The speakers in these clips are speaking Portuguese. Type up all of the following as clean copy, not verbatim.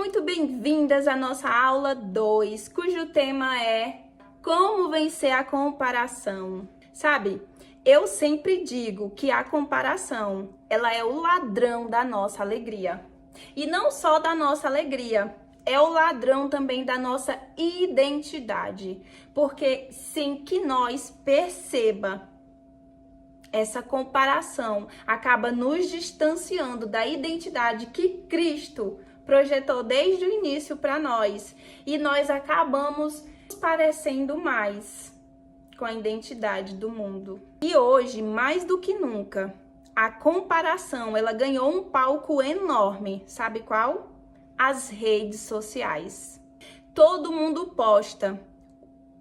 muito bem-vindas à nossa aula 2, cujo tema é Como vencer a comparação. Sabe, eu sempre digo que a comparação, ela é o ladrão da nossa alegria. E não só da nossa alegria, é o ladrão também da nossa identidade. Porque sem que nós perceba, essa comparação acaba nos distanciando da identidade que Cristo projetou desde o início para nós. E nós acabamos nos parecendo mais com a identidade do mundo. E hoje, mais do que nunca, a comparação, ela ganhou um palco enorme. Sabe qual? As redes sociais. Todo mundo posta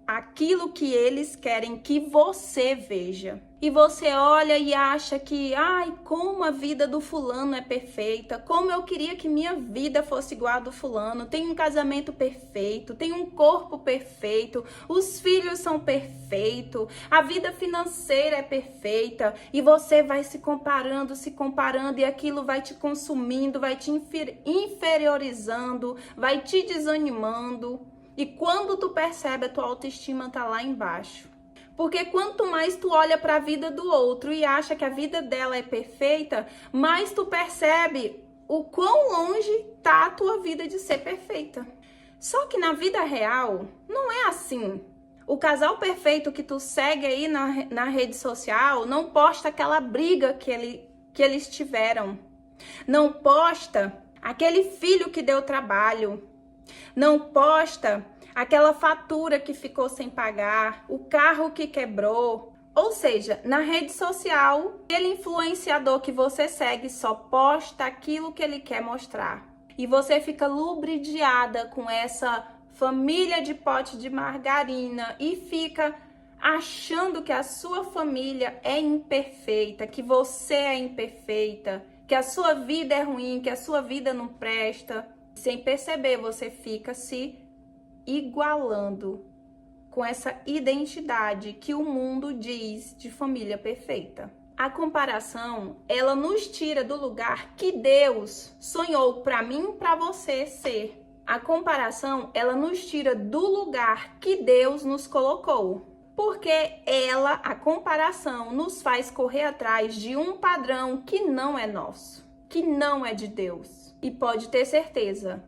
aquilo que eles querem que você veja. E você olha e acha que, como a vida do fulano é perfeita, como eu queria que minha vida fosse igual a do fulano, tem um casamento perfeito, tem um corpo perfeito, os filhos são perfeitos, a vida financeira é perfeita, e você vai se comparando, e aquilo vai te consumindo, vai te inferiorizando, vai te desanimando. E quando tu percebe, a tua autoestima tá lá embaixo. Porque quanto mais tu olha para a vida do outro e acha que a vida dela é perfeita, mais tu percebe o quão longe tá a tua vida de ser perfeita. Só que na vida real, não é assim. O casal perfeito que tu segue aí na rede social não posta aquela briga que eles tiveram. Não posta aquele filho que deu trabalho. Não posta aquela fatura que ficou sem pagar, o carro que quebrou. Ou seja, na rede social, aquele influenciador que você segue só posta aquilo que ele quer mostrar. E você fica lubridiada com essa família de pote de margarina e fica achando que a sua família é imperfeita, que você é imperfeita, que a sua vida é ruim, que a sua vida não presta. Sem perceber, você fica se igualando com essa identidade que o mundo diz de família perfeita. A comparação, ela nos tira do lugar que Deus sonhou para mim e para você ser. A comparação, ela nos tira do lugar que Deus nos colocou. Porque a comparação, nos faz correr atrás de um padrão que não é nosso, que não é de Deus. E pode ter certeza,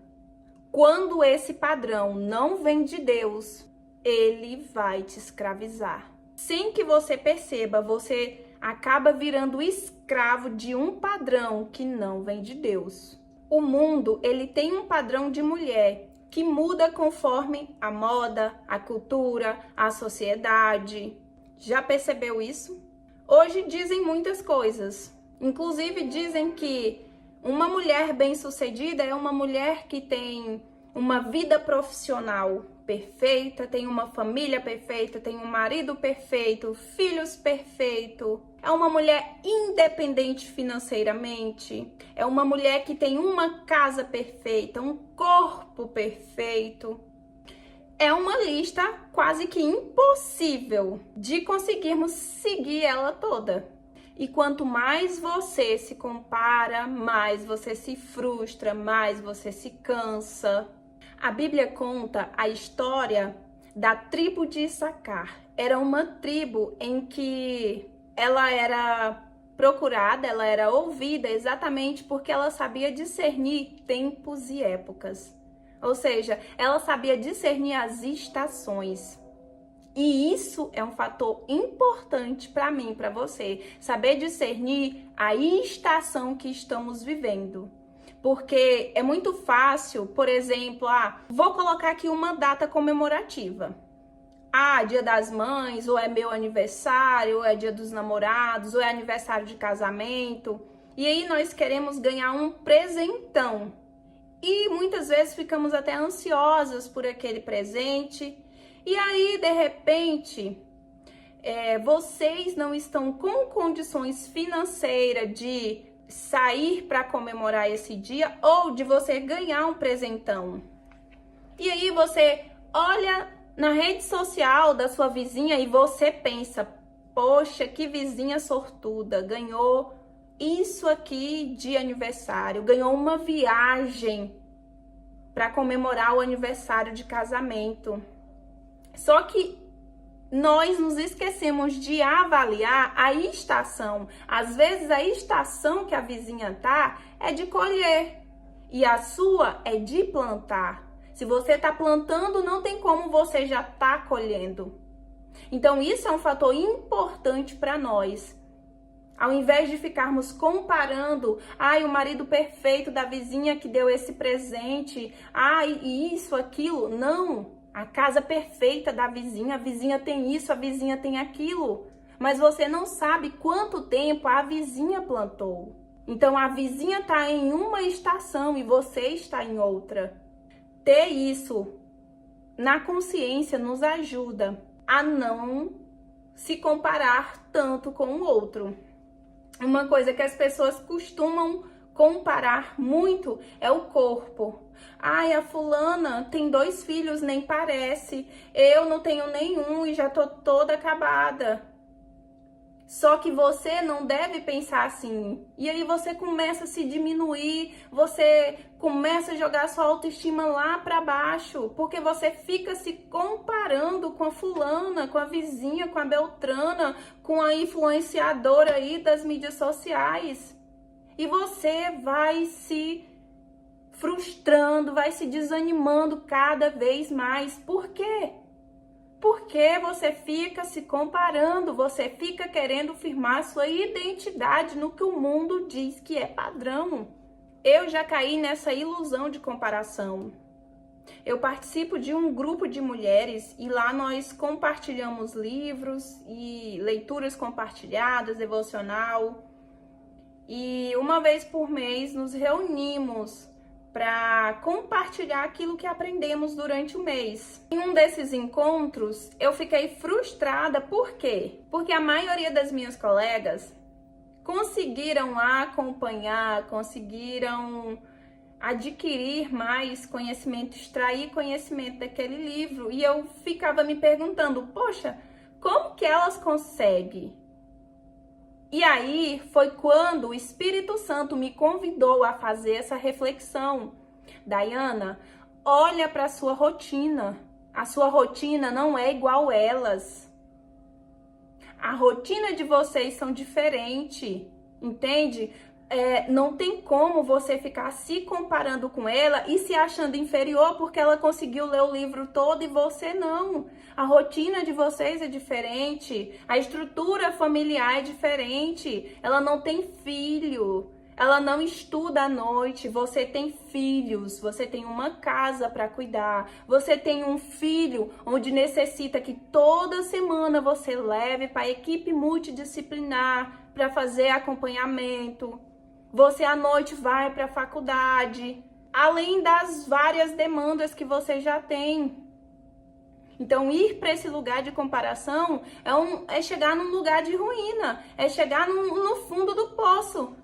quando esse padrão não vem de Deus, ele vai te escravizar. Sem que você perceba, você acaba virando escravo de um padrão que não vem de Deus. O mundo, ele tem um padrão de mulher que muda conforme a moda, a cultura, a sociedade. Já percebeu isso? Hoje dizem muitas coisas. Inclusive dizem que uma mulher bem-sucedida é uma mulher que tem uma vida profissional perfeita, tem uma família perfeita, tem um marido perfeito, filhos perfeitos. É uma mulher independente financeiramente. É uma mulher que tem uma casa perfeita, um corpo perfeito. É uma lista quase que impossível de conseguirmos seguir ela toda. E quanto mais você se compara, mais você se frustra, mais você se cansa. A Bíblia conta a história da tribo de Issacar. Era uma tribo em que ela era procurada, ela era ouvida exatamente porque ela sabia discernir tempos e épocas. Ou seja, ela sabia discernir as estações. E isso é um fator importante para mim, para você, saber discernir a estação que estamos vivendo. Porque é muito fácil, por exemplo, vou colocar aqui uma data comemorativa. Dia das Mães, ou é meu aniversário, ou é dia dos namorados, ou é aniversário de casamento. E aí nós queremos ganhar um presentão. E muitas vezes ficamos até ansiosas por aquele presente. E aí, de repente, vocês não estão com condições financeiras de sair para comemorar esse dia ou de você ganhar um presentão. E aí você olha na rede social da sua vizinha e você pensa, poxa, que vizinha sortuda, ganhou isso aqui de aniversário, ganhou uma viagem para comemorar o aniversário de casamento. Só que nós nos esquecemos de avaliar a estação. Às vezes a estação que a vizinha tá é de colher e a sua é de plantar. Se você está plantando, não tem como você já tá colhendo. Então isso é um fator importante para nós. Ao invés de ficarmos comparando, o marido perfeito da vizinha que deu esse presente, e isso, aquilo, não. A casa perfeita da vizinha, a vizinha tem isso, a vizinha tem aquilo. Mas você não sabe quanto tempo a vizinha plantou. Então a vizinha está em uma estação e você está em outra. Ter isso na consciência nos ajuda a não se comparar tanto com o outro. Uma coisa que as pessoas costumam comparar muito é o corpo. A fulana tem 2 filhos, nem parece. Eu não tenho nenhum e já tô toda acabada. Só que você não deve pensar assim. E aí você começa a se diminuir, você começa a jogar sua autoestima lá para baixo, porque você fica se comparando com a fulana, com a vizinha, com a beltrana, com a influenciadora aí das mídias sociais. E você vai se frustrando, vai se desanimando cada vez mais. Por quê? Porque você fica se comparando, você fica querendo firmar sua identidade no que o mundo diz que é padrão. Eu já caí nessa ilusão de comparação. Eu participo de um grupo de mulheres e lá nós compartilhamos livros e leituras compartilhadas, devocional. E uma vez por mês nos reunimos para compartilhar aquilo que aprendemos durante o mês. Em um desses encontros, eu fiquei frustrada. Por quê? Porque a maioria das minhas colegas conseguiram acompanhar, conseguiram adquirir mais conhecimento, extrair conhecimento daquele livro. E eu ficava me perguntando, poxa, como que elas conseguem? E aí foi quando o Espírito Santo me convidou a fazer essa reflexão. Daiana, olha para a sua rotina. A sua rotina não é igual elas. A rotina de vocês são diferente, entende? Não tem como você ficar se comparando com ela e se achando inferior porque ela conseguiu ler o livro todo e você não. A rotina de vocês é diferente, a estrutura familiar é diferente, ela não tem filho, ela não estuda à noite, você tem filhos, você tem uma casa para cuidar, você tem um filho onde necessita que toda semana você leve para a equipe multidisciplinar para fazer acompanhamento. Você à noite vai para a faculdade, além das várias demandas que você já tem. Então, ir para esse lugar de comparação é chegar num lugar de ruína, é chegar no fundo do poço.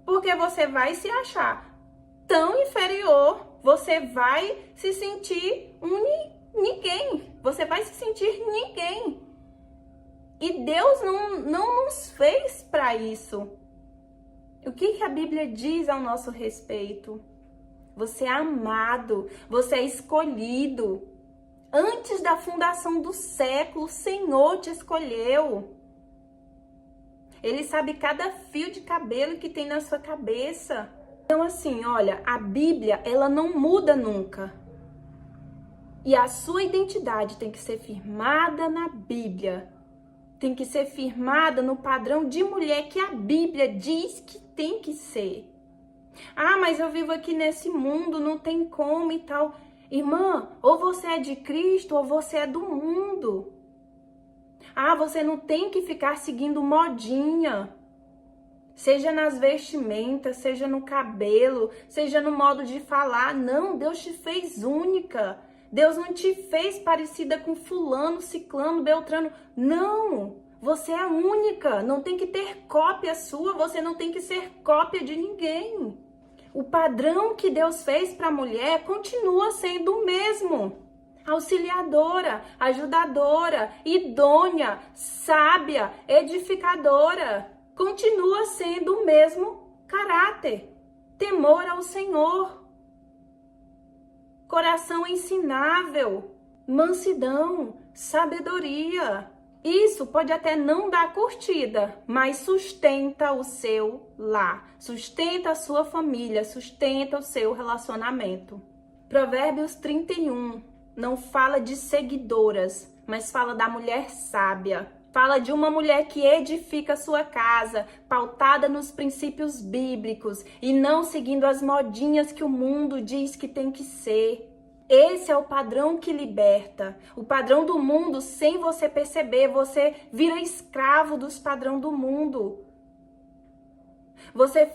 Porque você vai se achar tão inferior, você vai se sentir ninguém, você vai se sentir ninguém. E Deus não nos fez para isso. O que a Bíblia diz ao nosso respeito? Você é amado, você é escolhido. Antes da fundação do século, o Senhor te escolheu. Ele sabe cada fio de cabelo que tem na sua cabeça. Então assim, olha, a Bíblia, ela não muda nunca. E a sua identidade tem que ser firmada na Bíblia. Tem que ser firmada no padrão de mulher que a Bíblia diz que tem que ser. Mas eu vivo aqui nesse mundo, não tem como e tal. Irmã, ou você é de Cristo ou você é do mundo. Você não tem que ficar seguindo modinha. Seja nas vestimentas, seja no cabelo, seja no modo de falar. Não, Deus te fez única. Deus não te fez parecida com fulano, ciclano, beltrano. Não, você é única. Não tem que ter cópia sua, você não tem que ser cópia de ninguém. O padrão que Deus fez para a mulher continua sendo o mesmo. Auxiliadora, ajudadora, idônea, sábia, edificadora. Continua sendo o mesmo caráter. Temor ao Senhor. coração ensinável, mansidão, sabedoria. Isso pode até não dar curtida, mas sustenta o seu lar, sustenta a sua família, sustenta o seu relacionamento. Provérbios 31 não fala de seguidoras, mas fala da mulher sábia. Fala de uma mulher que edifica a sua casa, pautada nos princípios bíblicos e não seguindo as modinhas que o mundo diz que tem que ser. Esse é o padrão que liberta. O padrão do mundo, sem você perceber, você vira escravo dos padrões do mundo. Você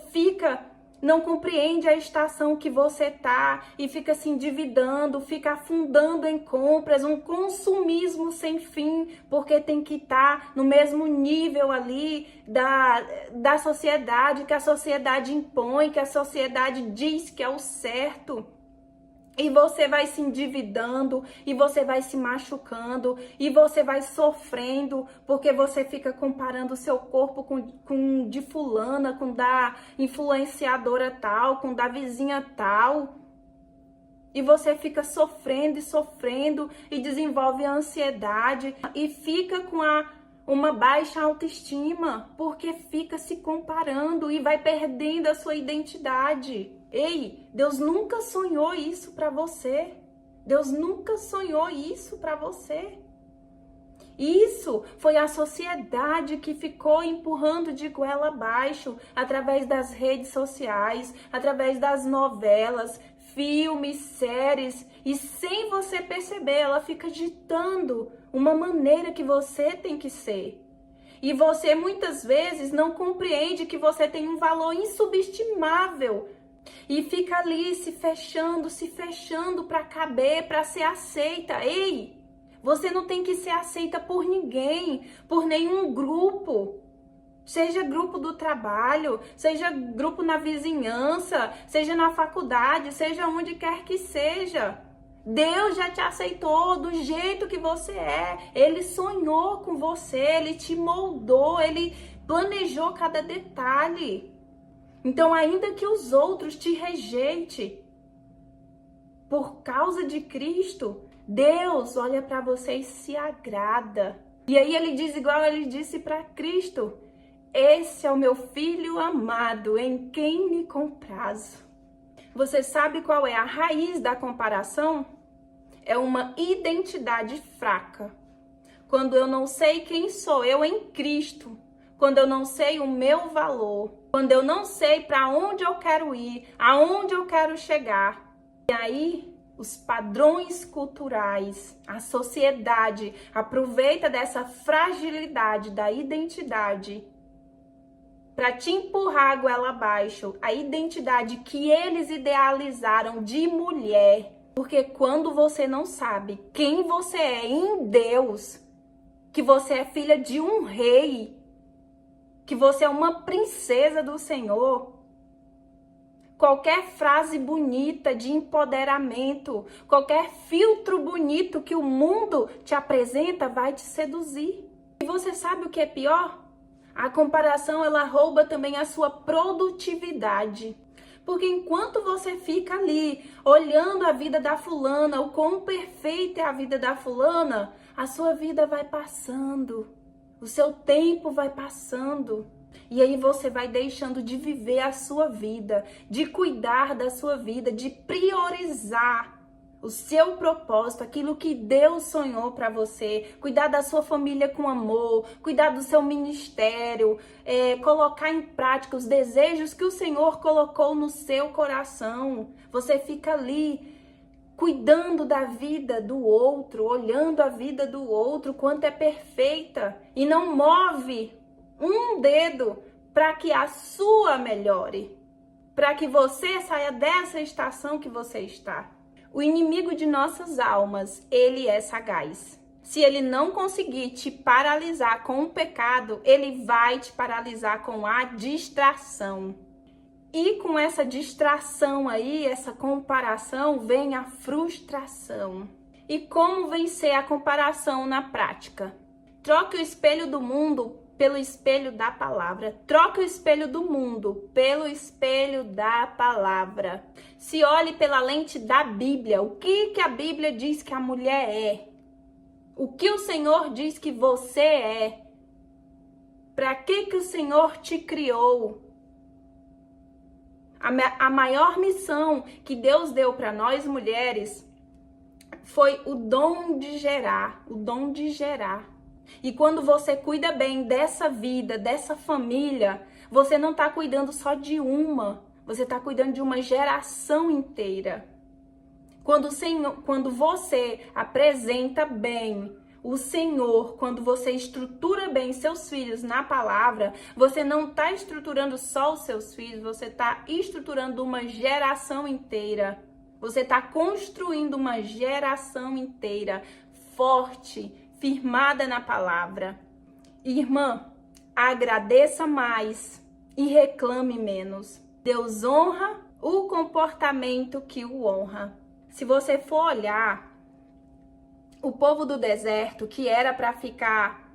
não compreende a estação que você tá e fica se endividando, fica afundando em compras, um consumismo sem fim, porque tem que estar no mesmo nível ali da sociedade, que a sociedade impõe, que a sociedade diz que é o certo. E você vai se endividando, e você vai se machucando, e você vai sofrendo, porque você fica comparando o seu corpo com de fulana, com da influenciadora tal, com da vizinha tal. E você fica sofrendo e sofrendo, e desenvolve a ansiedade, e fica com uma baixa autoestima, porque fica se comparando e vai perdendo a sua identidade. Ei, Deus nunca sonhou isso para você. Deus nunca sonhou isso para você. Isso foi a sociedade que ficou empurrando de goela abaixo através das redes sociais, através das novelas, filmes, séries, e sem você perceber, ela fica ditando uma maneira que você tem que ser. E você muitas vezes não compreende que você tem um valor insubestimável e fica ali se fechando para caber, para ser aceita. Ei, você não tem que ser aceita por ninguém, por nenhum grupo. Seja grupo do trabalho, seja grupo na vizinhança, seja na faculdade, seja onde quer que seja. Deus já te aceitou do jeito que você é. Ele sonhou com você, ele te moldou, ele planejou cada detalhe. Então, ainda que os outros te rejeitem, por causa de Cristo, Deus olha para você e se agrada. E aí ele diz igual ele disse para Cristo: esse é o meu filho amado, em quem me comprazo. Você sabe qual é a raiz da comparação? É uma identidade fraca. Quando eu não sei quem sou eu em Cristo, quando eu não sei o meu valor, quando eu não sei para onde eu quero ir, aonde eu quero chegar. E aí, os padrões culturais, a sociedade aproveita dessa fragilidade da identidade para te empurrar a goela abaixo, a identidade que eles idealizaram de mulher. Porque quando você não sabe quem você é em Deus, que você é filha de um rei, que você é uma princesa do Senhor, qualquer frase bonita de empoderamento, qualquer filtro bonito que o mundo te apresenta vai te seduzir. E você sabe o que é pior? A comparação, ela rouba também a sua produtividade. Porque enquanto você fica ali olhando a vida da fulana, o quão perfeita é a vida da fulana, a sua vida vai passando, o seu tempo vai passando. E aí você vai deixando de viver a sua vida, de cuidar da sua vida, de priorizar o seu propósito, aquilo que Deus sonhou para você, cuidar da sua família com amor, cuidar do seu ministério, colocar em prática os desejos que o Senhor colocou no seu coração. Você fica ali cuidando da vida do outro, olhando a vida do outro, quanto é perfeita, e não move um dedo para que a sua melhore, para que você saia dessa estação que você está. O inimigo de nossas almas, ele é sagaz. Se ele não conseguir te paralisar com o pecado, ele vai te paralisar com a distração. E com essa distração aí, essa comparação, vem a frustração. E como vencer a comparação na prática? Troque o espelho do mundo pelo espelho da palavra. Troque o espelho do mundo pelo espelho da palavra. Se olhe pela lente da Bíblia. O que a Bíblia diz que a mulher é? O que o Senhor diz que você é? Para que o Senhor te criou? A maior missão que Deus deu para nós mulheres foi o dom de gerar, o dom de gerar. E quando você cuida bem dessa vida, dessa família, você não está cuidando só de uma, você está cuidando de uma geração inteira. Quando você apresenta bem o Senhor, quando você estrutura bem seus filhos na palavra, você não está estruturando só os seus filhos, você está estruturando uma geração inteira. Você está construindo uma geração inteira forte, firmada na palavra. Irmã, agradeça mais e reclame menos. Deus honra o comportamento que o honra. Se você for olhar, o povo do deserto, que era para ficar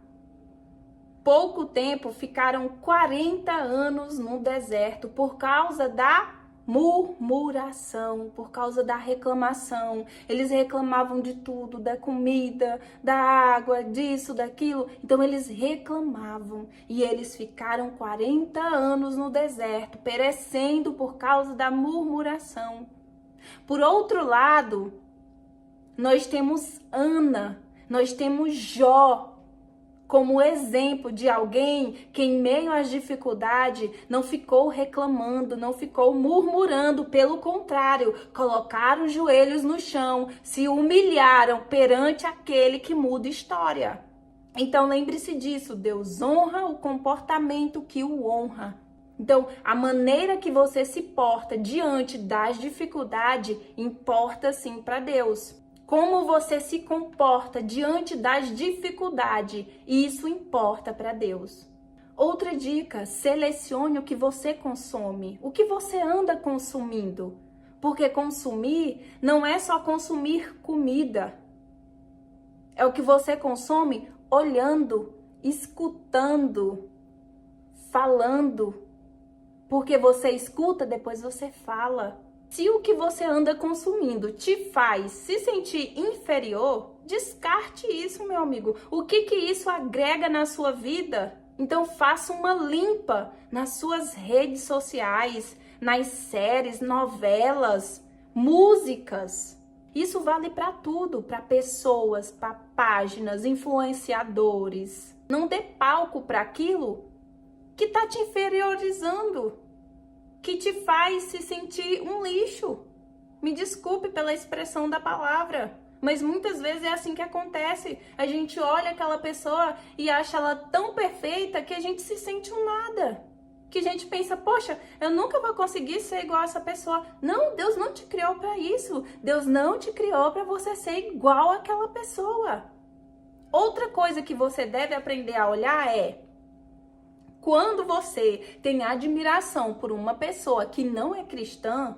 pouco tempo, ficaram 40 anos no deserto por causa da murmuração, por causa da reclamação. Eles reclamavam de tudo, da comida, da água, disso, daquilo. Então eles reclamavam e eles ficaram 40 anos no deserto, perecendo por causa da murmuração. Por outro lado, nós temos Ana, nós temos Jó, como exemplo de alguém que em meio às dificuldades não ficou reclamando, não ficou murmurando, pelo contrário, colocaram os joelhos no chão, se humilharam perante aquele que muda história. Então lembre-se disso, Deus honra o comportamento que o honra. Então, a maneira que você se porta diante das dificuldades importa sim para Deus. Como você se comporta diante das dificuldades, isso importa para Deus. Outra dica, selecione o que você consome, o que você anda consumindo. Porque consumir não é só consumir comida. É o que você consome olhando, escutando, falando. Porque você escuta, depois você fala. Se o que você anda consumindo te faz se sentir inferior, descarte isso, meu amigo. O que isso agrega na sua vida? Então faça uma limpa nas suas redes sociais, nas séries, novelas, músicas. Isso vale para tudo, para pessoas, para páginas, influenciadores. Não dê palco para aquilo que está te inferiorizando, que te faz se sentir um lixo. Me desculpe pela expressão da palavra, mas muitas vezes é assim que acontece. A gente olha aquela pessoa e acha ela tão perfeita que a gente se sente um nada. Que a gente pensa, poxa, eu nunca vou conseguir ser igual a essa pessoa. Não, Deus não te criou para isso. Deus não te criou para você ser igual àquela pessoa. Outra coisa que você deve aprender a olhar é: quando você tem admiração por uma pessoa que não é cristã,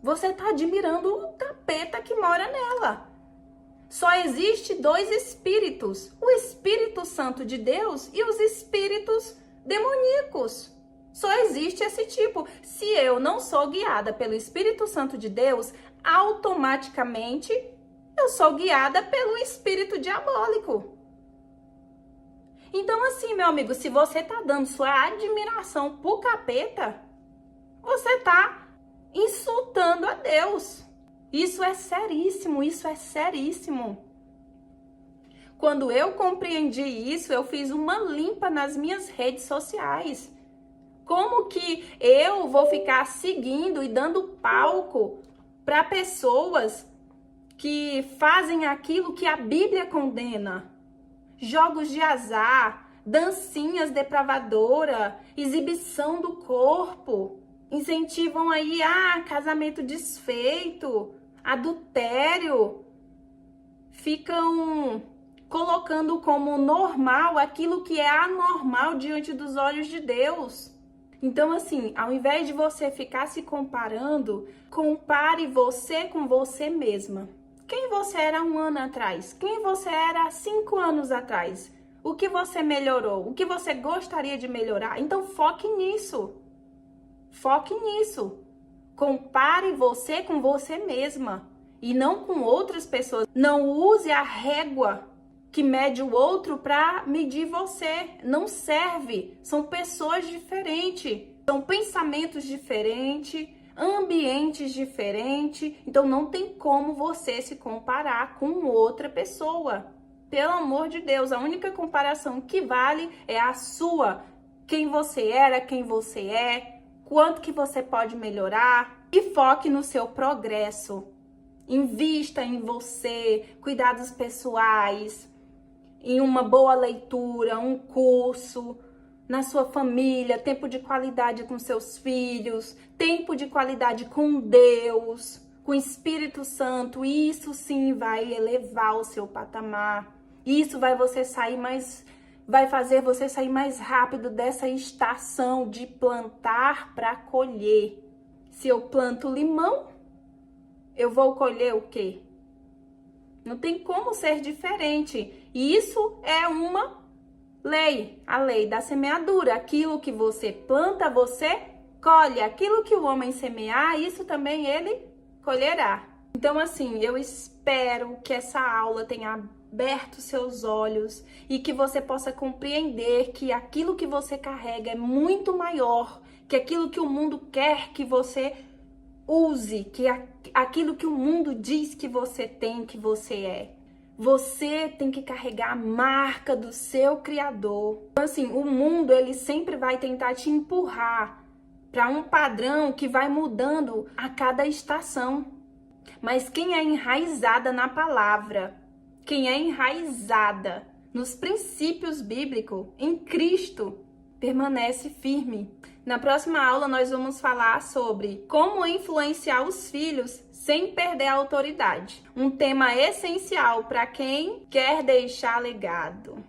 você está admirando o capeta que mora nela. Só existe dois espíritos, o Espírito Santo de Deus e os espíritos demoníacos. Só existe esse tipo. Se eu não sou guiada pelo Espírito Santo de Deus, automaticamente eu sou guiada pelo espírito diabólico. Então assim, meu amigo, se você tá dando sua admiração pro capeta, você tá insultando a Deus. Isso é seríssimo, isso é seríssimo. Quando eu compreendi isso, eu fiz uma limpa nas minhas redes sociais. Como que eu vou ficar seguindo e dando palco para pessoas que fazem aquilo que a Bíblia condena? Jogos de azar, dancinhas depravadoras, exibição do corpo, incentivam aí casamento desfeito, adultério, ficam colocando como normal aquilo que é anormal diante dos olhos de Deus. Então assim, ao invés de você ficar se comparando, compare você com você mesma. Quem você era 1 ano atrás? Quem você era 5 anos atrás? O que você melhorou? O que você gostaria de melhorar? Então foque nisso. Foque nisso. Compare você com você mesma e não com outras pessoas. Não use a régua que mede o outro para medir você. Não serve. São pessoas diferentes, são pensamentos diferentes, ambientes diferentes. Então não tem como você se comparar com outra pessoa. Pelo amor de Deus, a única comparação que vale é a sua. Quem você era, quem você é, quanto que você pode melhorar. E foque no seu progresso. Invista em você, cuidados pessoais, em uma boa leitura, um curso, na sua família, tempo de qualidade com seus filhos, tempo de qualidade com Deus, com o Espírito Santo. Isso sim vai elevar o seu patamar. Isso vai fazer você sair mais rápido dessa estação de plantar para colher. Se eu planto limão, eu vou colher o quê? Não tem como ser diferente. E isso é uma lei, a lei da semeadura. Aquilo que você planta, você colhe. Aquilo que o homem semear, isso também ele colherá. Então, assim, eu espero que essa aula tenha aberto seus olhos e que você possa compreender que aquilo que você carrega é muito maior que aquilo que o mundo quer que você use, que aquilo que o mundo diz que você tem, que você é. Você tem que carregar a marca do seu Criador. Então, assim, o mundo, ele sempre vai tentar te empurrar para um padrão que vai mudando a cada estação. Mas quem é enraizada na palavra, quem é enraizada nos princípios bíblicos, em Cristo, permanece firme. Na próxima aula, nós vamos falar sobre como influenciar os filhos sem perder a autoridade. Um tema essencial para quem quer deixar legado.